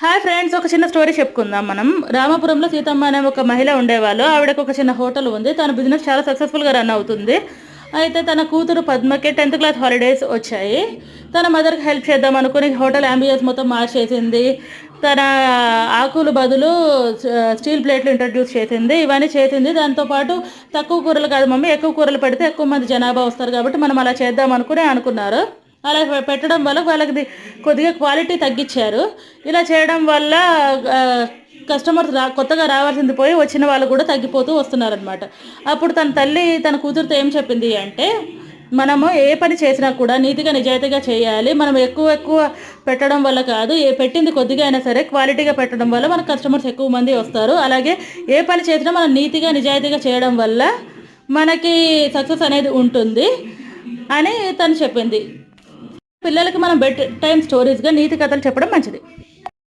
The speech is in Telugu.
హాయ్ ఫ్రెండ్స్, ఒక చిన్న స్టోరీ చెప్పుకుందాం. మనం రామాపురంలో సీతమ్మ అనే ఒక మహిళ ఉండేవాళ్ళు. ఆవిడకు ఒక చిన్న హోటల్ ఉంది. తన బిజినెస్ చాలా సక్సెస్ఫుల్గా రన్ అవుతుంది. అయితే తన కూతురు పద్మకి 10th క్లాస్ హాలిడేస్ వచ్చాయి. తన మదర్కి హెల్ప్ చేద్దాం అనుకుని హోటల్ అంబియన్స్ మొత్తం మార్చేసింది. తన ఆకులు బదులు స్టీల్ ప్లేట్లు ఇంట్రడ్యూస్ చేసింది. ఇవన్నీ చేసింది. దాంతోపాటు తక్కువ కూరలు కాదు మమ్మీ, ఎక్కువ కూరలు పెడితే ఎక్కువ మంది జనాభా వస్తారు కాబట్టి మనం అలా చేద్దాం అనుకున్నారు. అలా పెట్టడం వల్ల వాళ్ళకి కొద్దిగా క్వాలిటీ తగ్గించారు. ఇలా చేయడం వల్ల కస్టమర్స్ కొత్తగా రావాల్సింది పోయి వచ్చిన వాళ్ళు కూడా తగ్గిపోతూ వస్తున్నారనమాట. అప్పుడు తన తల్లి తన కూతురుతో ఏం చెప్పింది అంటే, మనము ఏ పని చేసినా కూడా నీతిగా నిజాయితీగా చేయాలి. మనం ఎక్కువ ఎక్కువ పెట్టడం వల్ల కాదు, పెట్టింది కొద్దిగా అయినా సరే క్వాలిటీగా పెట్టడం వల్ల మన కస్టమర్స్ ఎక్కువ మంది వస్తారు. అలాగే ఏ పని చేసినా మనం నీతిగా నిజాయితీగా చేయడం వల్ల మనకి సక్సెస్ అనేది ఉంటుంది అని తను చెప్పింది. పిల్లలకి మనం బెడ్ టైం స్టోరీస్గా నీతి కథలు చెప్పడం మంచిది.